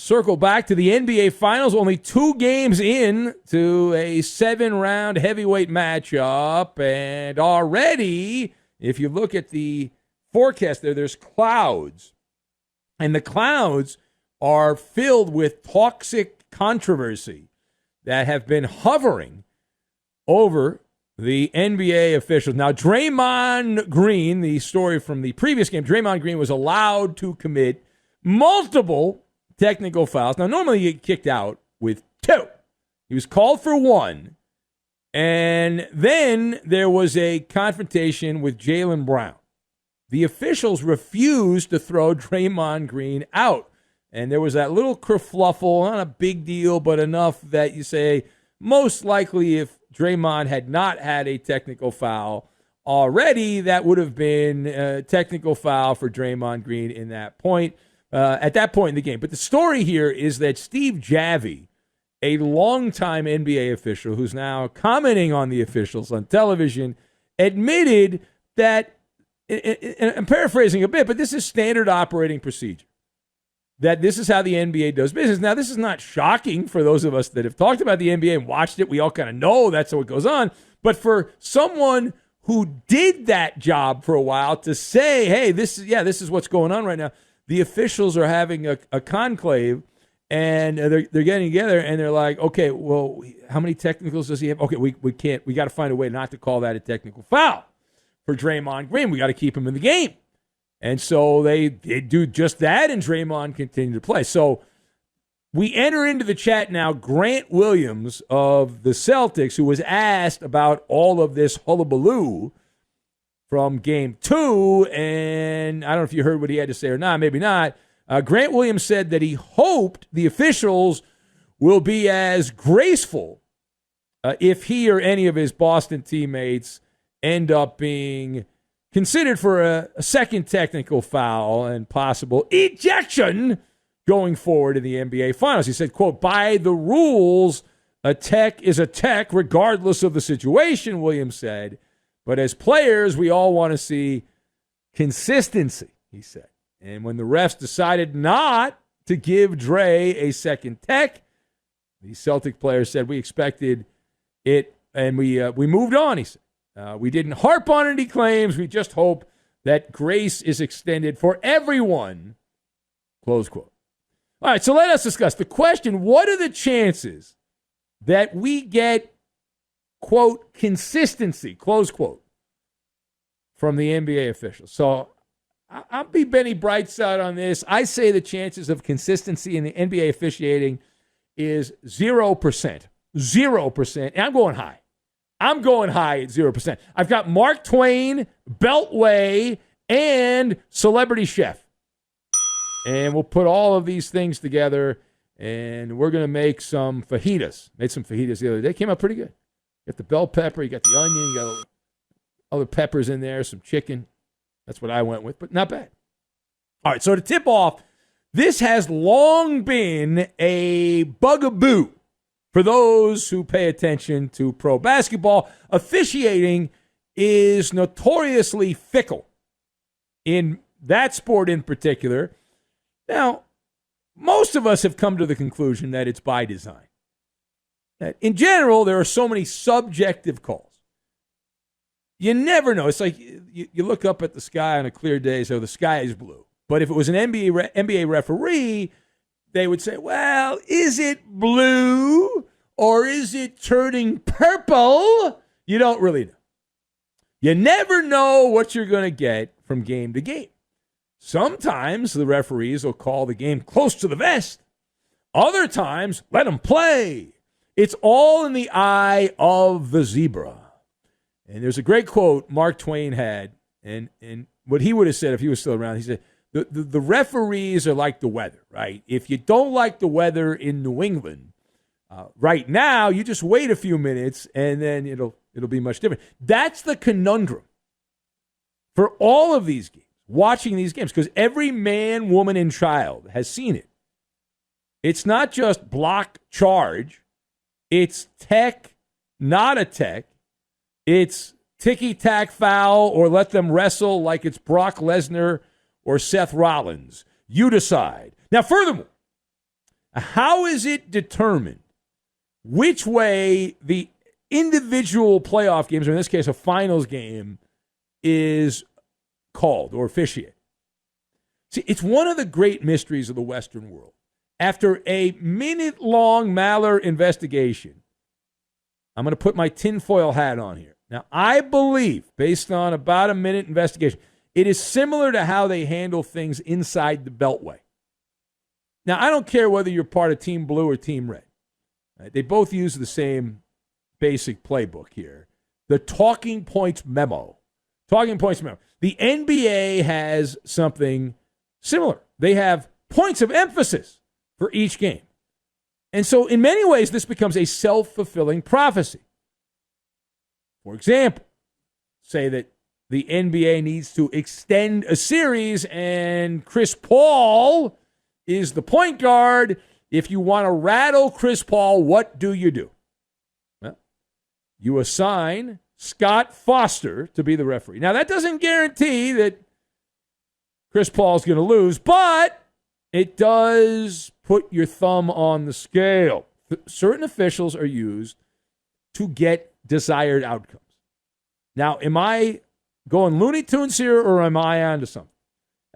circle back to the NBA Finals, only 2 games in to a 7-round heavyweight matchup. And already, if you look at the forecast there's clouds. And the clouds are filled with toxic controversy that have been hovering over the NBA officials. Now, Draymond Green, the story from the previous game, Draymond Green was allowed to commit multiple technical fouls. Now, normally you get kicked out with 2. He was called for 1. And then there was a confrontation with Jaylen Brown. The officials refused to throw Draymond Green out. And there was that little kerfluffle, not a big deal, but enough that you say, most likely if Draymond had not had a technical foul already, that would have been a technical foul for Draymond Green in that point, at that point in the game. But the story here is that Steve Javie, a longtime NBA official who's now commenting on the officials on television, admitted that, and I'm paraphrasing a bit, but this is standard operating procedure, that this is how the NBA does business. Now, this is not shocking for those of us that have talked about the NBA and watched it. We all kind of know that's what goes on. But for someone who did that job for a while to say, hey, this is what's going on right now, the officials are having a conclave, and they're getting together, and they're like, okay, well, how many technicals does he have? Okay, we got to find a way not to call that a technical foul for Draymond Green. We got to keep him in the game. And so they do just that, and Draymond continued to play. So we enter into the chat now. Grant Williams of the Celtics, who was asked about all of this hullabaloo from Game 2, and I don't know if you heard what he had to say or not, maybe not. Grant Williams said that he hoped the officials will be as graceful if he or any of his Boston teammates end up being considered for a second technical foul and possible ejection going forward in the NBA Finals. He said, quote, by the rules, a tech is a tech regardless of the situation, Williams said. But as players, we all want to see consistency, he said. And when the refs decided not to give Dre a second tech, the Celtic players said, we expected it, and we moved on, he said. We didn't harp on it, he claims. We just hope that grace is extended for everyone, close quote. All right, so let us discuss the question, what are the chances that we get, quote, consistency, close quote, from the NBA officials? So I'll be Benny Brightside on this. I say the chances of consistency in the NBA officiating is 0%. 0%. And I'm going high. I'm going high at 0%. I've got Mark Twain, Beltway, and Celebrity Chef. And we'll put all of these things together, and we're going to make some fajitas. Made some fajitas the other day. Came out pretty good. You got the bell pepper, you got the onion, you got other peppers in there, some chicken. That's what I went with, but not bad. All right, so to tip off, this has long been a bugaboo for those who pay attention to pro basketball. Officiating is notoriously fickle in that sport in particular. Now, most of us have come to the conclusion that it's by design. That in general, there are so many subjective calls. You never know. It's like you look up at the sky on a clear day, so the sky is blue. But if it was an NBA referee, they would say, well, is it blue or is it turning purple? You don't really know. You never know what you're going to get from game to game. Sometimes the referees will call the game close to the vest. Other times, let them play. It's all in the eye of the zebra. And there's a great quote Mark Twain had, and what he would have said if he was still around. He said, the referees are like the weather, right? If you don't like the weather in New England right now, you just wait a few minutes, and then it'll be much different. That's the conundrum for all of these games, watching these games, because every man, woman, and child has seen it. It's not just block charge. It's tech, not a tech. It's ticky-tack foul or let them wrestle like it's Brock Lesnar or Seth Rollins. You decide. Now, furthermore, How is it determined which way the individual playoff games, or in this case a finals game, is called or officiated? See, it's one of the great mysteries of the Western world. After a minute-long MALLER investigation, I'm going to put my tinfoil hat on here. Now, I believe, based on about a minute investigation, it is similar to how they handle things inside the Beltway. Now, I don't care whether you're part of Team Blue or Team Red. Right? They both use the same basic playbook here. The Talking Points Memo. Talking Points Memo. The NBA has something similar. They have points of emphasis for each game. And so, in many ways, this becomes a self-fulfilling prophecy. For example, say that the NBA needs to extend a series and Chris Paul is the point guard. If you want to rattle Chris Paul, what do? Well, you assign Scott Foster to be the referee. Now, that doesn't guarantee that Chris Paul's going to lose, but it does put your thumb on the scale. Certain officials are used to get desired outcomes. Now, am I going Looney Tunes here, or am I onto something?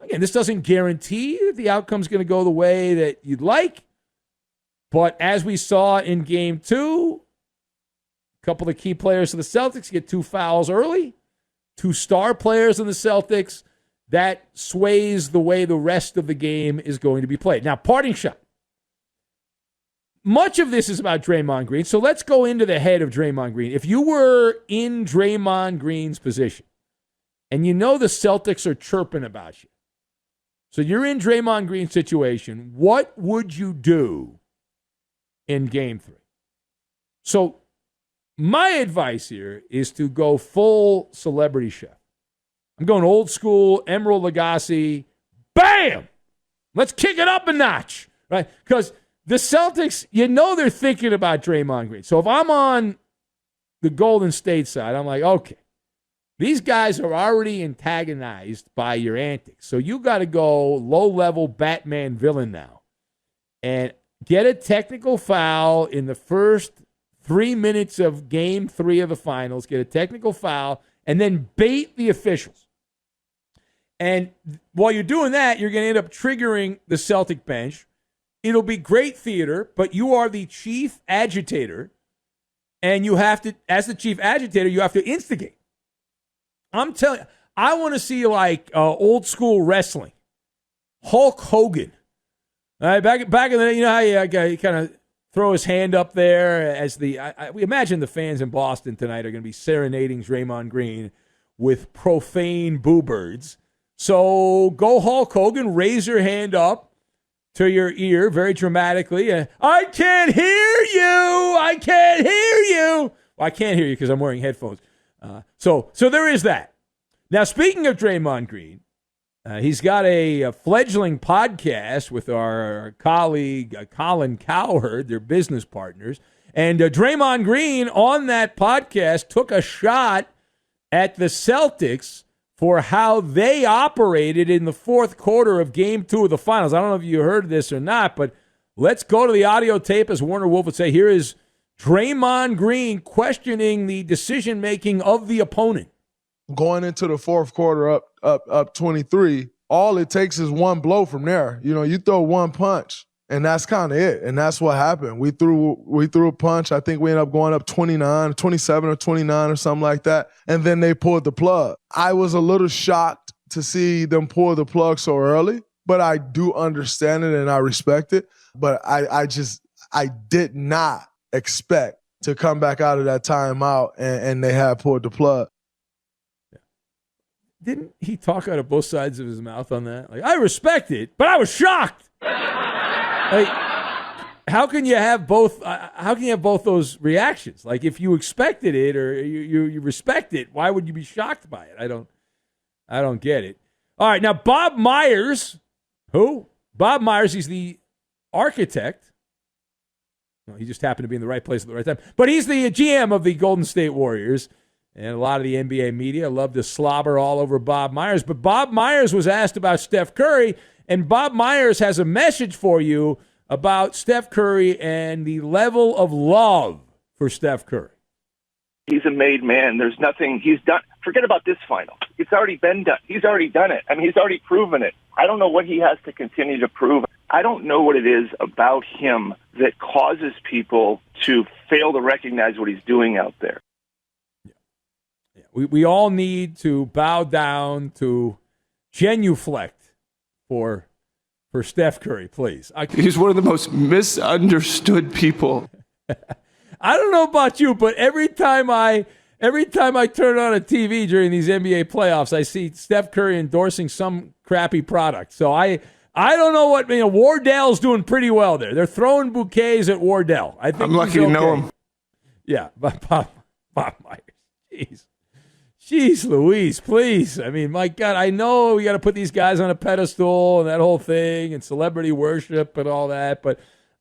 Again, this doesn't guarantee that the outcome's going to go the way that you'd like, but as we saw in Game 2, a couple of key players of the Celtics get 2 fouls early, 2 star players in the Celtics. That sways the way the rest of the game is going to be played. Now, parting shot. Much of this is about Draymond Green, so let's go into the head of Draymond Green. If you were in Draymond Green's position, and you know the Celtics are chirping about you, so you're in Draymond Green's situation, what would you do in Game 3? So my advice here is to go full celebrity chef. I'm going old school, Emeril Lagasse. Bam! Let's kick it up a notch, right? Because the Celtics, you know they're thinking about Draymond Green. So if I'm on the Golden State side, I'm like, okay, these guys are already antagonized by your antics. So you got to go low-level Batman villain now and get a technical foul in the first 3 minutes of Game 3 of the finals, get a technical foul, and then bait the officials. And while you're doing that, you're going to end up triggering the Celtic bench. It'll be great theater, but you are the chief agitator, and you have to, as the chief agitator, you have to instigate. I'm telling you, I want to see like old school wrestling. Hulk Hogan. All right, back in the day, you know how you kind of throw his hand up there as we imagine the fans in Boston tonight are going to be serenading Draymond Green with profane boo birds. So go Hulk Hogan, raise your hand up to your ear very dramatically. I can't hear you. I can't hear you. Well, I can't hear you because I'm wearing headphones. So there is that. Now, speaking of Draymond Green, he's got a fledgling podcast with our colleague Colin Cowherd, their business partners. And Draymond Green on that podcast took a shot at the Celtics for how they operated in the fourth quarter of Game 2 of the finals. I don't know if you heard this or not, but let's go to the audio tape, as Warner Wolf would say. Here is Draymond Green questioning the decision-making of the opponent. Going into the fourth quarter up 23, all it takes is one blow from there. You know, you throw one punch, and that's kind of it. And that's what happened. We threw a punch. I think we ended up going up 27 or 29 or something like that. And then they pulled the plug. I was a little shocked to see them pull the plug so early, but I do understand it and I respect it. But I did not expect to come back out of that timeout and they had pulled the plug. Didn't he talk out of both sides of his mouth on that? Like, I respect it, but I was shocked. Like, how can you have both? How can you have both those reactions? Like, if you expected it or you respect it, why would you be shocked by it? I don't get it. All right, now Bob Myers, who? Bob Myers, he's the architect. Well, he just happened to be in the right place at the right time. But he's the GM of the Golden State Warriors. And a lot of the NBA media love to slobber all over Bob Myers. But Bob Myers was asked about Steph Curry, and Bob Myers has a message for you about Steph Curry and the level of love for Steph Curry. He's a made man. There's nothing he's done. Forget about this final. It's already been done. He's already done it. I mean, he's already proven it. I don't know what he has to continue to prove. I don't know what it is about him that causes people to fail to recognize what he's doing out there. Yeah. We all need to bow down to genuflect for Steph Curry, please. He's one of the most misunderstood people. I don't know about you, but every time I turn on a TV during these NBA playoffs, I see Steph Curry endorsing some crappy product. So I don't know what Wardell's doing pretty well there. They're throwing bouquets at Wardell. I think I'm lucky to know him. Yeah, Bob Myers. Jeez Louise, please. I mean, my God, I know we got to put these guys on a pedestal and that whole thing and celebrity worship and all that, but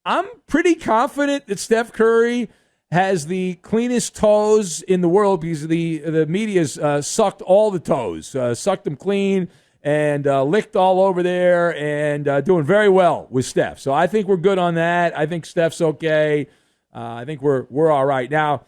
I'm pretty confident that Steph Curry has the cleanest toes in the world because the media's sucked all the toes, sucked them clean and licked all over there and doing very well with Steph. So I think we're good on that. I think Steph's okay. I think we're all right. Now,